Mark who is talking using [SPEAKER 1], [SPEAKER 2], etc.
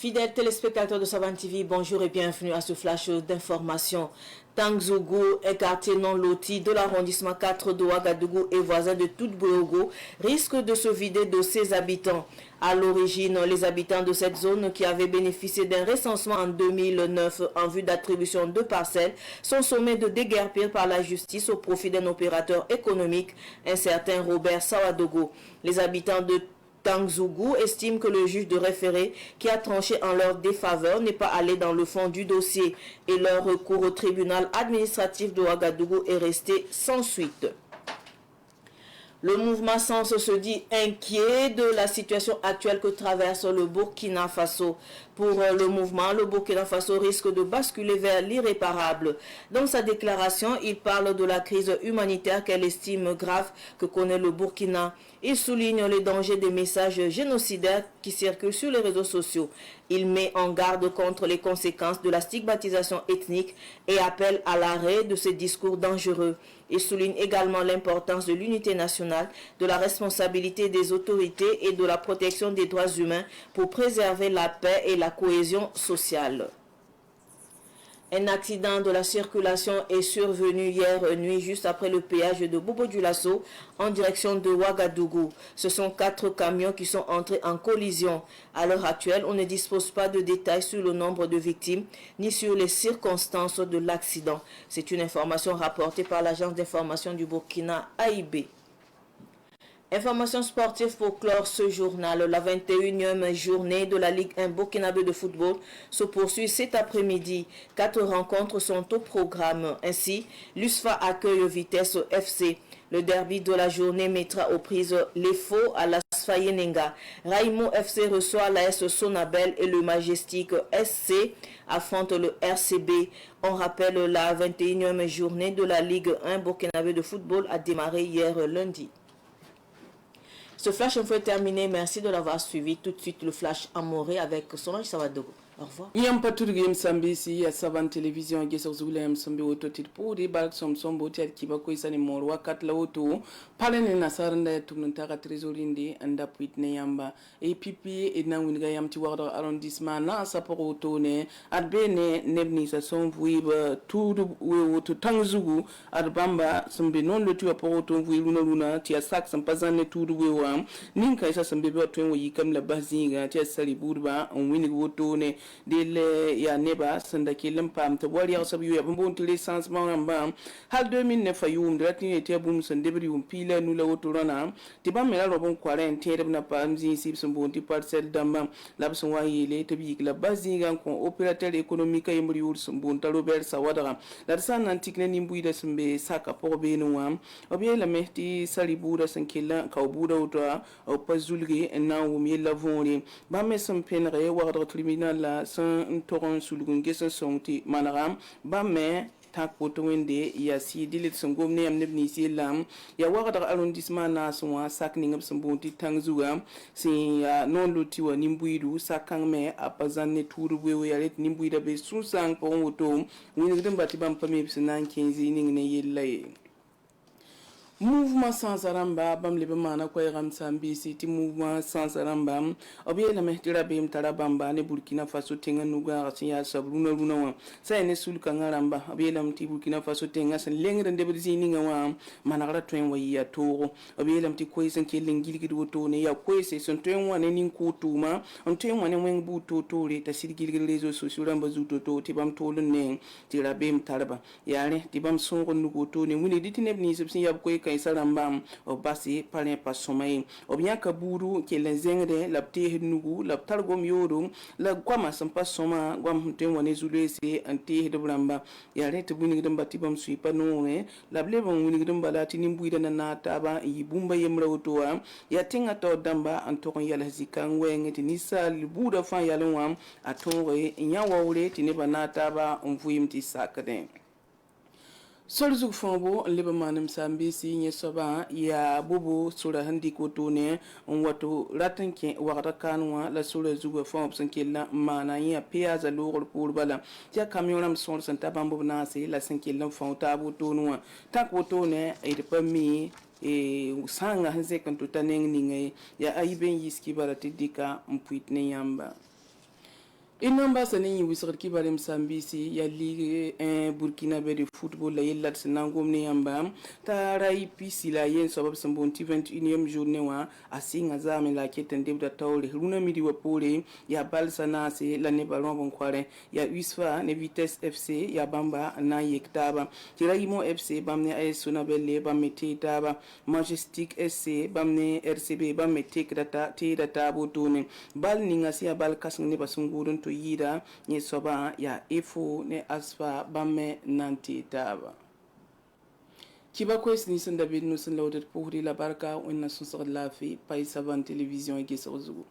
[SPEAKER 1] Fidèles téléspectateurs de Savan TV, bonjour et bienvenue à ce flash d'information. Tangzougou, un quartier non loti de l'arrondissement 4 de Ouagadougou et voisin de Toutboyogo, risque de se vider de ses habitants. À l'origine, les habitants de cette zone qui avaient bénéficié d'un recensement en 2009 en vue d'attribution de parcelles sont sommés de déguerpir par la justice au profit d'un opérateur économique, un certain Robert Sawadogo. Les habitants de Tangzougou estime que le juge de référé qui a tranché en leur défaveur n'est pas allé dans le fond du dossier et leur recours au tribunal administratif de Ouagadougou est resté sans suite. Le mouvement Sens se dit inquiet de la situation actuelle que traverse le Burkina Faso. Pour le mouvement, le Burkina Faso risque de basculer vers l'irréparable. Dans sa déclaration, il parle de la crise humanitaire qu'elle estime grave que connaît le Burkina. Il souligne les dangers des messages génocidaires qui circulent sur les réseaux sociaux. Il met en garde contre les conséquences de la stigmatisation ethnique et appelle à l'arrêt de ces discours dangereux. Il souligne également l'importance de l'unité nationale, de la responsabilité des autorités et de la protection des droits humains pour préserver la paix et la cohésion sociale. Un accident de la circulation est survenu hier nuit juste après le péage de Bobo-Dioulasso en direction de Ouagadougou. Ce sont 4 camions qui sont entrés en collision. À l'heure actuelle, on ne dispose pas de détails sur le nombre de victimes ni sur les circonstances de l'accident. C'est une information rapportée par l'agence d'information du Burkina AIB. Information sportive pour clore ce journal. La 21e journée de la Ligue 1 burkinabé de football se poursuit cet après-midi. 4 rencontres sont au programme. Ainsi, l'USFA accueille Vitesse FC. Le derby de la journée mettra aux prises les faux à la Sfayenenga. Raimo FC reçoit l'AS Sonabel et le Majestic SC affronte le RCB. On rappelle, la 21e journée de la Ligue 1 burkinabé de football a démarré hier lundi. Ce flash info est terminé. Merci de l'avoir suivi. Tout de suite, le flash amoré avec Solange Sawadogo. Au revoir.
[SPEAKER 2] Yam paturgem sambisi ya Savan télévision geso zulem sambi woto tirpuri balk som botiat kibako isani mor wakat la woto palene nasaranda tugnun taga trésorier anda puitne yamba et pipi et na winga yam ti wardo arrondissement na saporo woto ne adbene nebni sa son vuiba tudu woto Tangzougou adbamba sambi non le tu aporo vui luna ti asak sampazane tudu wewa ninka isa sambi be to wo yikam la bazinga ti sali burba on wini woto ne dele ya neba sanda kilim pam to wari ya sabu ya bon tele sans mamba hal 2009 yum de ratini te bum san debri um pila nu la wotorana ti bam mela robon quarantaine na pam zin sip son bon ti parcel damba la son wayi le te bi la bazinga ko opérateur économique yimri ur son bon ta Robert Sawadara la san antikne nimbu da sembe saka porbe no wam obi la mehti salibura san kila ka buda woto o pazulge na wumi la voni ba me son penre wa tribunal la san toron sulgun gesa sonti managam ba me tak poto wende ya si dilit son gomne am nebni si lam ya wagada arrondissement na sonwa sak ni ngam sambonti Tangzougou si non loti wa nimbuidu sakang me apazanne turu wewe ya let nimbuida be susang po woto wini gdem bati bam pami bisanan 15 ning ne yelaye mouvement sans aramba bam lebe mana ko yam sambi ti mouvement sans aramba obi la mehtira bim tarabamba ne Burkina Faso tenga nuga ya sabruna runa wa sai ne sul kan aramba obi lam ti Burkina Faso tenga san lengre de bezini ngawa manara twen wa ya toro obi lam ti ko isan ke lengili gido to ne ya ko ise son twen wa ne nin ko tuma on twen wa ne wen bu to to re ta sirgil rezo social ramba zuto to ti bam to ne ti rabim taraba ya ne ti bam son ko nugo to ne woni ditine ni subsin ya ko sarambam o basi palen pasomay o bien ka buru ke lenzengre la pte nugu la targom yodo la kwama sampa soma gwam te woni zulese anti de bramba ya rete buni gidam batibam sui panone la blebon woni gidam balati nimbuida na taba yi bumba yemra wotoa ya tinga to damba antokon yala zikan wengeti nisa libuda fan yalwa atore nyawawre tineba na taba onvuyimti sakade Solzuk Fombo, Libamanum Sambisi, Yesoba, ya Bobo, Sura Handiko Tone, on wato Ratanke, Warakanwa, la Sura Zuga Forbes and Killa, Mana, ya Piazza Lord Pulbala, Tia Camionam Sons and Tabambo Nasi, la Sankilla Fontabu Tonua, Takotone, et per me. Sanga hanse kan tutaneng ninge ya aiben yiski barati dika mpuitne yamba inamba sanin wisar kibarim sambisi ya ligue burkinabé de football la yellat senangom ne yamba taray pisila yen sabab sambonti 21e journée wa asinga zame la keten debda tawle runa midi wa pole ya balsana se la ne ballon bon kware ya usfa ne vitesse fc ya bamba na yektaba tiragimo fc bamne ay sunabelle bamme taba majestic sc bamne rcb bamme data te data botone bal ninga sia bal kasngne basungurun to yida ni soba ya efo ne asfa bamme nanti taba kiba kwes ni sanda bin no sun lawdat pohri la barka onna sun sa lafi pay savan television ge so zugo